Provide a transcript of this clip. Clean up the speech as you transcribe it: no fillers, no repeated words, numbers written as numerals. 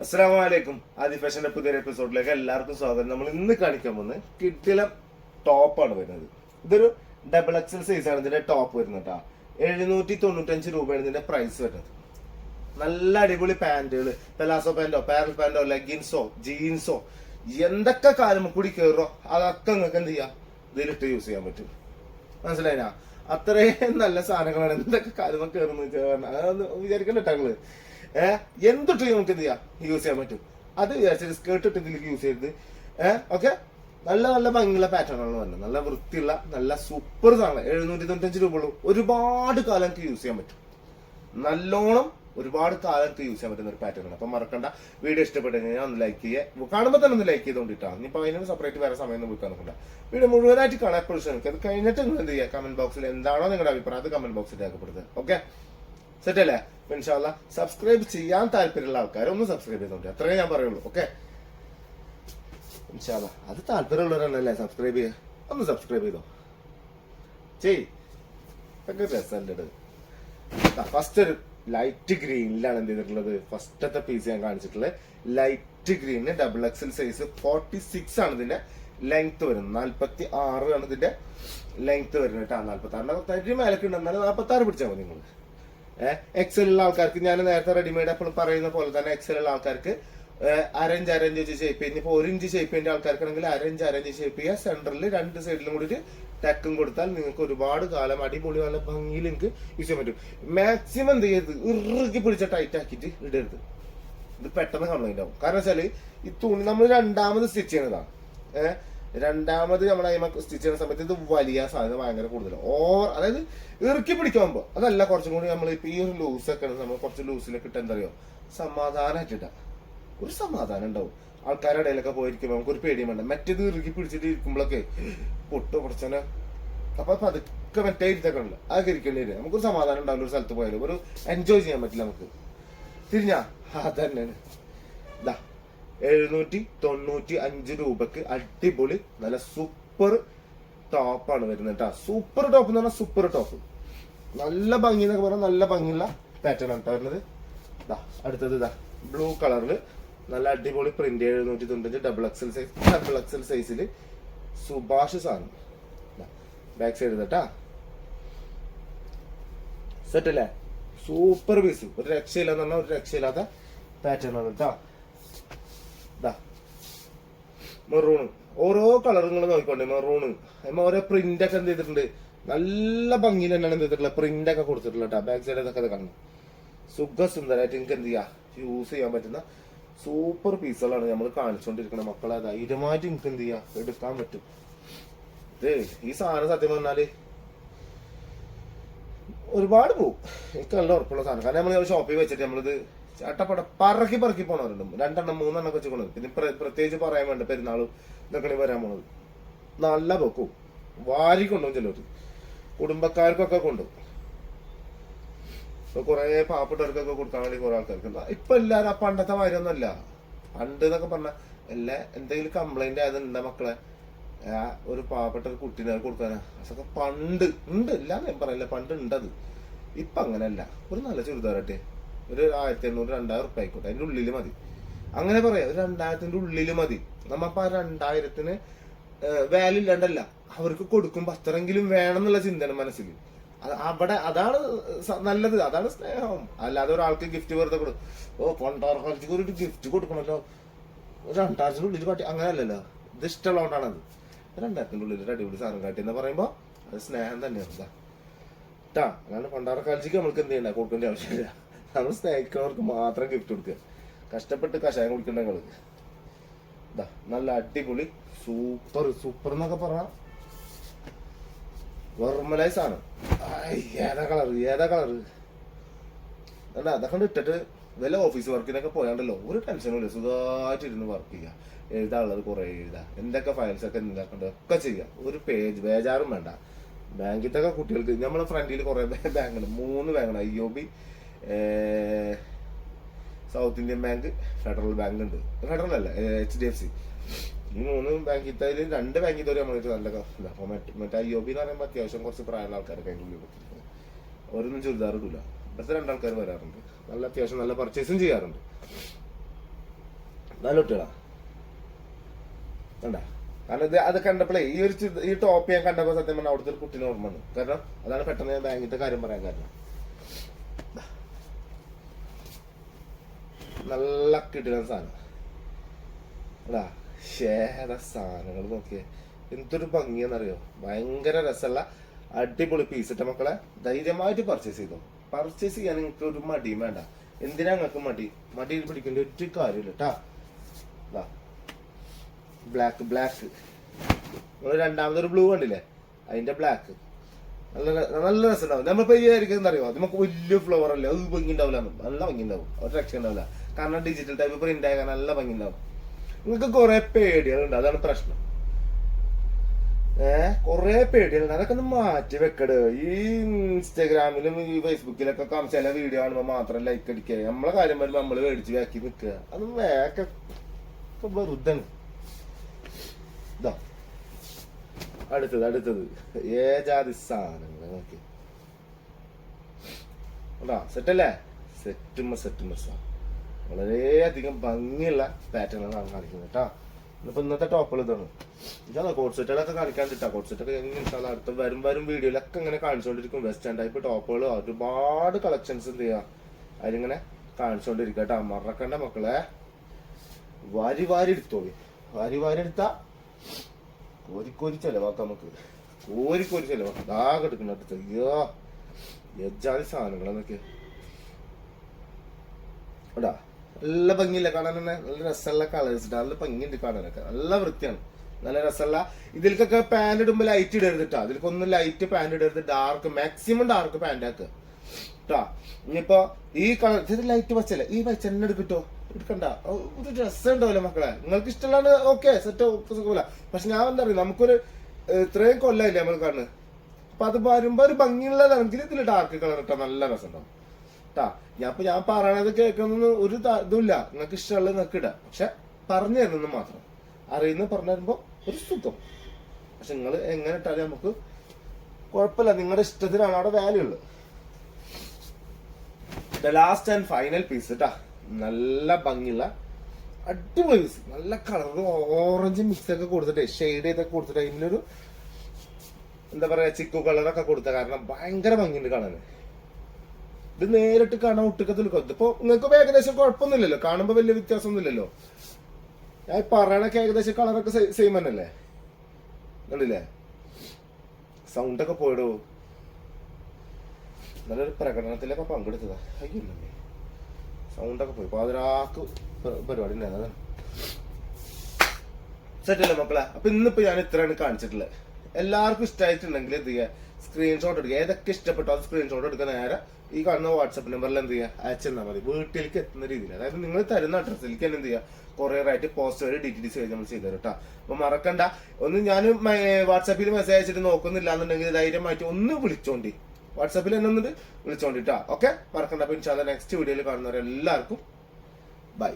അസ്സലാമു അലൈക്കും. ആദി ഫാഷന്റെ പുതിയൊരു എപ്പിസോഡിലേക്ക് എല്ലാവർക്കും സ്വാഗതം. നമ്മൾ ഇന്ന് കാണിക്കാൻ പോകുന്നത് കിഡിലം ടോപ്പാണ് വരുന്നത്. ഇതൊരു ഡബിൾ എക്സൽ സൈസ് ആണ് ഇതിന്റെ ടോപ്പ് വരുന്നത് കേട്ടോ. 795 രൂപയാണ് ഇതിന്റെ പ്രൈസ് വരുന്നത്. നല്ല അടിപൊളി പാന്റുകൾ, പെലാസോ പാന്റോ, പാരൽ പാന്റോ, ലെഗിൻസോ, ജീൻസോ, എന്തൊക്കെ കാലം കൂടി കയറോ അതൊക്കെ നിങ്ങൾക്ക് എന്ത് ചെയ്യാം, ഇതിലിട്ട് യൂസ് ചെയ്യാൻ പറ്റും. മനസ്സിലായിനാ? അത്രയും നല്ല സാധനങ്ങളാണ്. എന്തൊക്കെ കാലം കയറുന്ന അതൊന്ന് വിചാരിക്കണ്ട ഞങ്ങള്. എന്തിട്ട് നമുക്ക് എന്ത് ചെയ്യാം, യൂസ് ചെയ്യാൻ പറ്റും. അത് വിചാരിച്ചത് സ്കേർട്ട് ഇട്ട് ഇതിലേക്ക് യൂസ് ചെയ്ത് ഓക്കെ. നല്ല നല്ല ഭംഗിയുള്ള പാറ്റേണാണ് വരുന്നത്. നല്ല വൃത്തിയുള്ള നല്ല സൂപ്പർ സാധനം. 795 രൂപ ഉള്ളൂ. ഒരുപാട് കാലം യൂസ് ചെയ്യാൻ പറ്റും. നല്ലോണം ഒരുപാട് കാലത്ത് യൂസ് ചെയ്യാൻ പറ്റുന്ന ഒരു പാറ്റേൺ ആണ്. അപ്പൊ മറക്കണ്ട, വീഡിയോ ഇഷ്ടപ്പെട്ടു കഴിഞ്ഞാൽ ഒന്ന് ലൈക്ക് ചെയ്യുക. കാണുമ്പോൾ തന്നെ ഒന്ന് ലൈക്ക് ചെയ്തോണ്ടിട്ടാണ്. ഇനിയിപ്പോൾ അതിന് സെപ്പറേറ്റ് വേറെ സമയം ഒന്നും വിൽക്കാൻ നോക്കണ്ട. വീഡിയോ മുഴുവനായിട്ട് കാണാൻ എപ്പോഴും ശ്രമിക്കുക. അത് കഴിഞ്ഞിട്ട് നിങ്ങൾ എന്ത് ചെയ്യുക, കമന്റ് ബോക്സിൽ എന്താണോ നിങ്ങളുടെ അഭിപ്രായം അത് കമന്റ് ബോക്സിൽ രേഖപ്പെടുത്തുക. ഓക്കെ, സെറ്റ് അല്ലേ? ഇൻഷാല്ലാ സബ്സ്ക്രൈബ് ചെയ്യാൻ താല്പര്യമുള്ള ആൾക്കാർ ഒന്ന് സബ്സ്ക്രൈബ് ചെയ്തോണ്ട്, അത്രേ ഞാൻ പറയുള്ളൂ. ഓക്കെ, ഇൻഷാല്ലാ അത് താല്പര്യമുള്ളവരല്ലേ സബ്സ്ക്രൈബ് ചെയ്യുക. ഒന്ന് സബ്സ്ക്രൈബ് ചെയ്തോ, ചെയ്. രസമല്ലേ? ഫസ്റ്റ് ഒരു ലൈറ്റ് ഗ്രീനിലാണ് എന്ത് ചെയ്തിട്ടുള്ളത്. ഫസ്റ്റത്തെ പീസ് ഞാൻ കാണിച്ചിട്ടുള്ളത് ലൈറ്റ് ഗ്രീനിന് ഡബിൾ എക്സൽ സൈസ് 46 ആണ് ഇതിന്റെ ലെങ്ത് വരുന്നത്. 46 ആണ് ഇതിന്റെ ലെങ്ത് വരുന്നത് കേട്ടോ. 46 മേലക്ക് ഉണ്ട്, എന്നാലും 46 പിടിച്ചാൽ മതി നിങ്ങൾ. എക്സൽ ഉള്ള ആൾക്കാർക്ക് ഞാൻ നേരത്തെ റെഡിമെയ്ഡ് അപ്പോൾ പറയുന്ന പോലെ തന്നെ എക്സൽ ഉള്ള ആൾക്കാർക്ക് അരഞ്ച് വെച്ച് ഷേപ്പ് ചെയ്യുക. ഇനിയിപ്പോൾ 1 ഇഞ്ച് ഷേപ്പ് ചെയ്യേണ്ട ആൾക്കാർക്കാണെങ്കിൽ അരഞ്ച് ഷേപ്പ് ചെയ്യുക. സെന്ററിൽ 2 സൈഡിലും കൂടി ടക്കും കൊടുത്താൽ നിങ്ങൾക്ക് ഒരുപാട് കാലം അടിപൊളി നല്ല ഭംഗിയിൽ നിങ്ങൾക്ക് യൂസ് ചെയ്യാൻ പറ്റും. മാക്സിമം എന്ത് ചെയ്യരുത്, ഇറുക്കി പിടിച്ച ടൈറ്റ് ആക്കിയിട്ട് ഇടരുത്. ഇത് പെട്ടെന്ന് കംപ്ലൈന്റ് ആവും. കാരണം വെച്ചാല് ഈ തുണി നമ്മൾ രണ്ടാമത് സ്റ്റിച്ച് ചെയ്യുന്നതാണ്. രണ്ടാമത് നമ്മൾ അതിമ സ്റ്റിച്ച് ചെയ്യുന്ന സമയത്ത് ഇത് വലിയ സാധ്യത ഭയങ്കര കൂടുതലാണ്. അതായത് ഇറുക്കി പിടിക്കുമ്പോ അതല്ല, കുറച്ചും കൂടി നമ്മൾ ഇപ്പൊ ഈ ഒരു ലൂസൊക്കെ നമ്മൾ കുറച്ച് ലൂസിലൊക്കെ ഇട്ട് എന്താ അറിയോ, സമാധാനമായിട്ടിട്ട ഒരു സമാധാനം ഉണ്ടാവും. ആൾക്കാരുടെ ഇടയിലൊക്കെ പോയിരിക്കുമ്പോൾ നമുക്കൊരു പേടിയും വേണ്ട. മറ്റേത് ഇറുക്കി പിടിച്ചിട്ട് ഇരിക്കുമ്പോഴൊക്കെ പൊട്ട് കുറച്ചനെ അപ്പൊ പതുക്കെ മറ്റേ ഇരുത്തൊക്കെ ഉണ്ടല്ലോ, അതൊക്കെ ഇരിക്കേണ്ടി വരും. നമുക്കൊരു സമാധാനം ഉണ്ടാവില്ല. ഒരു സ്ഥലത്ത് പോയാലും ഒരു എൻജോയ് ചെയ്യാൻ പറ്റില്ല നമുക്ക്. തിരിഞ്ഞാ അതന്നെയാണ്. 795 രൂപക്ക് അടിപൊളി നല്ല സൂപ്പർ ടോപ്പാണ് വരുന്നത് കേട്ടോ. സൂപ്പർ ടോപ്പ് എന്ന് പറഞ്ഞാൽ സൂപ്പർ ടോപ്പ്. നല്ല ഭംഗി എന്നൊക്കെ പറഞ്ഞാൽ നല്ല ഭംഗിയുള്ള പാറ്റേൺ ആണ് കേട്ടോ വരുന്നത്. അടുത്തത് ബ്ലൂ കളറില് നല്ല അടിപൊളി പ്രിന്റ്. 795 ഡബിൾ എക്സൽ സൈസിൽ സുഭാഷ് സാധനം. ബാക്ക് സൈഡ് കേട്ടാ. സെറ്റ് അല്ലേ? Super piece. ഒരു രക്ഷയില്ലെന്ന് പറഞ്ഞാൽ ഒരു രക്ഷയില്ലാത്ത പാറ്റേൺ ആണ് കേട്ടോ. മെറൂണ്, ഓരോ കളറും നിങ്ങൾ നോക്കിക്കോണ്ടേ. മെറൂണ് ഓരോ പ്രിന്റ് ഒക്കെ എന്ത് ചെയ്തിട്ടുണ്ട്, നല്ല ഭംഗിയിൽ തന്നെയാണ് എന്ത് ചെയ്തിട്ടുള്ള പ്രിന്റ് ഒക്കെ കൊടുത്തിട്ടുള്ള കേട്ടോ. ബാക്ക് സൈഡ് ഇതൊക്കെ കാണും. സുഖസുന്ദരമായിട്ട് നിങ്ങൾക്ക് എന്ത് ചെയ്യാം, യൂസ് ചെയ്യാൻ പറ്റുന്ന സൂപ്പർ പീസുകളാണ് നമ്മൾ കാണിച്ചുകൊണ്ടിരിക്കുന്നത് മക്കളെ. ധൈര്യമായിട്ട് നിങ്ങൾക്ക് എന്ത് ചെയ്യാം, എടുക്കാൻ പറ്റും. ഇത് ഈ സാധനം സത്യം പറഞ്ഞാല് ഒരുപാട് പോകും. എനിക്ക് നല്ല ഉറപ്പുള്ള സാധനം. കാരണം നമ്മൾ ഷോപ്പിൽ വെച്ചിട്ട് നമ്മളിത് ചട്ടപ്പട പറക്കി പോണവരുണ്ട്. 2 3 വെച്ച് കൊണ്ടു. പിന്നെ പ്രത്യേകിച്ച് പറയാൻ വേണ്ട, പെരുന്നാളും ഇതൊക്കെ വരാൻ പോണത്. നല്ല വെക്കും, വാരി കൊണ്ടുപോകും ചിലർ. കുടുംബക്കാർക്കൊക്കെ കൊണ്ടുപോകും. ഇപ്പൊ കുറെ പാവപ്പെട്ടവർക്കൊക്കെ കൊടുക്കാൻ വേണ്ടി കുറെ ആൾക്കാർക്ക്. ഇപ്പൊ എല്ലാരും പണ്ടത്തെ മാതിരിയൊന്നും അല്ല. പണ്ട് എന്നൊക്കെ പറഞ്ഞ എന്തെങ്കിലും കംപ്ലൈന്റ് ആയതുണ്ട് മക്കളെ, ഒരു പാവപ്പെട്ട ഒരു കുട്ടീനെ കൊടുക്കാനാ. അതൊക്കെ പണ്ട് ഉണ്ട്, ഇല്ലാന്ന് ഞാൻ പറയില്ല, പണ്ട് ഉണ്ടത്. ഇപ്പൊ അങ്ങനെയല്ല. ഒരു നല്ല ചുരിദാറട്ടെ ഒരു 1800 2000 ഉറുപ്പ ആയിക്കോട്ടെ, അതിന്റെ ഉള്ളില് മതി. അങ്ങനെ പറയാം, ഒരു 2000-ന്റെ ഉള്ളില് മതി. നമ്മപ്പോ ആ 2000-ന് വാല്യൂ ഇല്ലാണ്ടല്ല, അവർക്ക് കൊടുക്കുമ്പോ അത്രയെങ്കിലും വേണം എന്നുള്ള ചിന്തയാണ് മനസ്സിൽ. അവിടെ അതാണ് നല്ലത്, അതാണ് സ്നേഹം. അല്ലാതെ ഒരാൾക്ക് ഗിഫ്റ്റ് വെറുതെ കൊടുക്കും. കൊണ്ടാർക്കാർക്ക് ഒരു ഗിഫ്റ്റ് കൊടുക്കണല്ലോ, 2000-ന്റെ ഉള്ളിൽ കാട്ടി, അങ്ങനെയല്ലല്ലോ. ഇത് ഇഷ്ടമുള്ളതുകൊണ്ടാണത്. 2000-ന്റെ ഉള്ളിൽ ഒരു അടിപൊളി സാധനം കാട്ടി എന്ന് പറയുമ്പോ അത് സ്നേഹം തന്നെയാണ് കേട്ടാ. അല്ലാണ്ട് കൊണ്ടാർക്കാഴ്ചക്ക് നമ്മൾക്ക് എന്ത് ചെയ്യണ്ട, കൊടുക്കേണ്ട ആവശ്യമില്ല. നമ്മൾ സ്നേഹിക്കുന്നവർക്ക് മാത്രം ഗിഫ്റ്റ് കൊടുക്കുക. കഷ്ടപ്പെട്ട് കഷായം കുടിക്കണ്ട നിങ്ങള്. നല്ല അടിപൊളി സൂപ്പർ എന്നൊക്കെ പറഞ്ഞ നോർമലൈസ് ആണ്. ഏതാ കളറ് അല്ല, അതൊക്കെ ഇട്ടിട്ട് വല്ല ഓഫീസ് വർക്കിനൊക്കെ പോയാണ്ടല്ലോ ഒരു ടെൻഷനും ഇല്ല. സുഖമായിട്ട് ഇരുന്ന് വർക്ക് ചെയ്യുക. എഴുതാനുള്ളത് കുറെ എഴുതാ, എന്തൊക്കെ ഫയൽസ് ഒക്കെ എന്താക്കണ്ടോ ഒക്കെ ചെയ്യാം. ഒരു ബേജാറും വേണ്ട. ബാങ്കിലൊക്കെ കുട്ടികൾക്ക് നമ്മളെ ഫ്രണ്ടിൽ കുറെ ബാങ്കുണ്ട്. 3 ബാങ്കാണ്. IOB, south Indian bank, federal bank ഉണ്ട്. ഫെഡറൽ അല്ല, HDFC. ഈ 3 ബാങ്കിത്തതിൽ 2 ബാങ്കിത്തവരെ നമ്മളിട്ട് നല്ല മറ്റേ IOB എന്ന് പറയുമ്പോൾ അത്യാവശ്യം കുറച്ച് പ്രായമുള്ള ആൾക്കാരൊക്കെ അതിൻ്റെ ഉള്ളിൽ കൊടുത്തിരിക്കുന്നത്. അവരൊന്നും ചുരിദാർ ഇടില്ല. ഇവിടുത്തെ 2 ആൾക്കാർ വരാറുണ്ട്. നല്ല അത്യാവശ്യം നല്ല പർച്ചേസും ചെയ്യാറുണ്ട്. നല്ല കുട്ടികളാ കണ്ടാ. കാരണം ഇത് അത് കണ്ടപ്പോഴേ ഈ ടോപ്പ് ഞാൻ കണ്ടപ്പോ സത്യം പറഞ്ഞാൽ അവിടുത്തെ ഒരു കുട്ടീനെ ഓർമ്മ വന്നു. കാരണം അതാണ് പെട്ടെന്ന് ഞാൻ ബാങ്കിന്റെ കാര്യം പറയാൻ കാരണം. നല്ല കിട്ടുന്ന സാധനം എടാ. ഷേതാ സാധനങ്ങൾ നോക്കിയേ, എന്തൊരു ഭംഗിയെന്നറിയോ. ഭയങ്കര രസമുള്ള അടിപൊളി പീസ് ഇട്ട മക്കളെ. ധൈര്യമായിട്ട് പർച്ചേസ് ചെയ്തോ. പർച്ചേസ് ചെയ്യാൻ നിങ്ങൾക്ക് ഒരു മടിയും വേണ്ട. എന്തിനാ നിങ്ങൾക്ക് മടിയിൽ പിടിക്കേണ്ട ഒരു കാര്യമില്ല കേട്ടാ. ബ്ലാക്ക് നിങ്ങൾ രണ്ടാമതൊരു ബ്ലൂ കണ്ടില്ലേ, അതിന്റെ ബ്ലാക്ക് നല്ല രസം ഉണ്ടാവും. നമ്മളിപ്പോ ഈ ആയിരിക്കും അറിയോ, നമുക്ക് വലിയ ഫ്ലവർ അല്ലേ, അത് ഭംഗി ഉണ്ടാവില്ല. നല്ല ഭംഗി ഉണ്ടാവും, ഒരു രക്ഷ ഉണ്ടാവില്ല. കാരണം ഡിജിറ്റൽ ടൈപ്പ് പ്രിന്റ് ആയാൽ നല്ല ഭംഗി ഉണ്ടാവും. നിങ്ങൾക്ക് കുറെ പേടികളുണ്ട്, അതാണ് പ്രശ്നം. കുറെ പേടികളുണ്ട്, അതൊക്കെ ഒന്ന് മാറ്റി വെക്കട്. ഈ ഇൻസ്റ്റാഗ്രാമിലും ഈ ഫേസ്ബുക്കിലൊക്കെ ചില വീഡിയോ കാണുമ്പോ മാത്രം ലൈക്ക് അടിക്കുക. നമ്മളെ കാര്യം വരുമ്പോ നമ്മള് മേടിച്ച് വേക്കി നിൽക്കുക. അത് വേക്കെ വെറുതെ. ഇതാ അടുത്തത് ഏജാതി സാധനങ്ങൾ നോക്കി. സെറ്റല്ലേ? സെറ്റുമ്പ വളരെയധികം ഭംഗിയുള്ള പാറ്റേണുകളാണ് കാണിക്കുന്നത് കേട്ടോ. ഇപ്പൊ ഇന്നത്തെ ടോപ്പുകൾ ഇതാണ്. ഇതാ കോട്ട് സെറ്റുകളൊക്കെ കാണിക്കാണ്ടിട്ടാ. കോട്ട് സെറ്റൊക്കെ എങ്ങനെ അടുത്ത വരും വീഡിയോയിലൊക്കെ ഇങ്ങനെ കാണിച്ചുകൊണ്ടിരിക്കും. വെസ്റ്റേൺ ടൈപ്പ് ടോപ്പുകൾ ഒരുപാട് കളക്ഷൻസ് എന്ത് ചെയ്യാ അതിലിങ്ങനെ കാണിച്ചുകൊണ്ടിരിക്കുക കേട്ടോ. മറക്കണ്ട മക്കളെ, വാരി എടുത്തോളി. വാരി എടുത്താ കോരി ചെലവാക്കാം. നമുക്ക് കോരി ചെലവാക്കാം. ആകെ എടുക്കുന്ന അടുത്ത് അയ്യോ യജാതി സാധനങ്ങളെന്നൊക്കെ എടാ. നല്ല ഭംഗിയില്ല കാണാൻ തന്നെ. നല്ല രസമുള്ള കളേഴ്സ്, നല്ല ഭംഗിയുണ്ട് കാണാനൊക്കെ. നല്ല വൃത്തിയാണ്, നല്ല രസമുള്ള. ഇതിൽക്കൊക്കെ പാന്റ് ഇടുമ്പോൾ ലൈറ്റ് ഇടരുതിട്ടാ. ഇതിൽക്കൊന്നും ലൈറ്റ് പാന്റ് ഇടരുത്. ഡാർക്ക്, മാക്സിമം ഡാർക്ക് പാന്റ് ആക്കുക കേട്ടാ. ഇനിയിപ്പോ ഈ കളർ ഇത് ലൈറ്റ് വച്ചല്ലേ, ഈ വച്ചെന്നെ എടുക്കട്ടോ. എടുക്കണ്ട, ഒരു രസം ഉണ്ടാവില്ല മക്കളെ. നിങ്ങൾക്ക് ഇഷ്ടമുള്ള ഓക്കെ സെറ്റ് സുഖമില്ല. പക്ഷെ ഞാൻ എന്താ പറയുക, നമുക്കൊരു ഇത്രയും കൊല്ലമില്ലേ നമ്മൾ കാണുന്നത്. അപ്പൊ അത് വരുമ്പോ ഒരു ഭംഗിയുള്ളതാണെങ്കിൽ ഇതിൽ ഡാർക്ക് കളർ ഇട്ടാ നല്ല രസം ഉണ്ടാവും കേട്ടാ. ഞാൻ പറയണത് കേൾക്കുന്ന ഒരു ഇതുമില്ല. നിങ്ങൾക്ക് ഇഷ്ടമുള്ളത് നിങ്ങൾക്ക് ഇടാം. പക്ഷെ പറഞ്ഞു തരുന്നത് മാത്രം അറിയുന്ന പറഞ്ഞു തരുമ്പോ ഒരു സുഖം. പക്ഷെ നിങ്ങൾ എങ്ങനെ ഇട്ടാലും നമുക്ക് കുഴപ്പമില്ല. നിങ്ങളുടെ ഇഷ്ടത്തിനാണ് അവിടെ വാല്യൂ ഉള്ളത്. ലാസ്റ്റ് ആൻഡ് ഫൈനൽ പീസ് കേട്ടാ. നല്ല ഭംഗിയുള്ള അടിപൊളി പീസ്. നല്ല കളർ ഓറഞ്ച് മിക്സ് ഒക്കെ കൊടുത്തിട്ട് ഷെയ്ഡ് ചെയ്തൊക്കെ കൊടുത്തിട്ട് അതിനൊരു എന്താ പറയാ ചിക്കു കളറൊക്കെ കൊടുത്ത കാരണം ഭയങ്കര ഭംഗിയുണ്ട് കാണാൻ. ഇത് നേരിട്ട് കാണാൻ ഒട്ടുക്കത്തിൽ ഇതിപ്പോ നിങ്ങൾക്ക് ഏകദേശം കുഴപ്പമൊന്നുമില്ലല്ലോ. കാണുമ്പോ വലിയ വ്യത്യാസമൊന്നുമില്ലല്ലോ. ഞാൻ പറയണൊക്കെ ഏകദേശം കളറൊക്കെ സെയിം തന്നെയല്ലേ. കണ്ടില്ലേ? സൗണ്ടൊക്കെ പോയിടോ. നല്ലൊരു പ്രകടനത്തിലൊക്കെ പങ്കെടുത്തതാ. അയ്യല്ലേ സൗണ്ടൊക്കെ പോയി. പാതിരാക്ക് പരിപാടി ഉണ്ടായിരുന്നു. സെറ്റല്ലേ മക്കളെ? അപ്പൊ ഇന്നിപ്പോ ഞാൻ ഇത്രയാണ് കാണിച്ചിട്ടുള്ളത്. എല്ലാവർക്കും ഇഷ്ടമായിട്ടുണ്ടെങ്കിൽ എന്ത് ചെയ്യുക, സ്ക്രീൻഷോട്ട് എടുക്കുക. ഏതൊക്കെ ഇഷ്ടപ്പെട്ടോ അത് സ്ക്രീൻഷോട്ട് എടുക്കുക. നേരെ ഈ കാണുന്ന വാട്സപ്പ് നമ്പറിൽ എന്ത് ചെയ്യുക അയച്ചെന്നാൽ മതി. വീട്ടിലേക്ക് എത്തുന്ന രീതിയിൽ, അതായത് നിങ്ങൾ തരുന്ന അഡ്രസ്സിലേക്ക് തന്നെ എന്ത് ചെയ്യുക കൊറിയർ ആയിട്ട് പോസ്റ്റ് വഴി DTDC വഴി നമ്മൾ ചെയ്തു തരും കേട്ടോ. അപ്പൊ മറക്കണ്ട. ഒന്ന് ഞാൻ വാട്സാപ്പിൽ മെസ്സേജ് അയച്ചിട്ട് നോക്കുന്നില്ല എന്നുണ്ടെങ്കിൽ ധൈര്യമായിട്ട് ഒന്ന് വിളിച്ചോണ്ടി. വാട്സാപ്പിൽ തന്നെ ഒന്നിട്ട് വിളിച്ചോണ്ടിട്ടാ. ഓക്കെ, മറക്കണ്ട. അപ്പൊ ഇൻഷാല്ലാ നെക്സ്റ്റ് വീഡിയോയിൽ കാണുന്നവരെല്ലാവർക്കും ബൈ.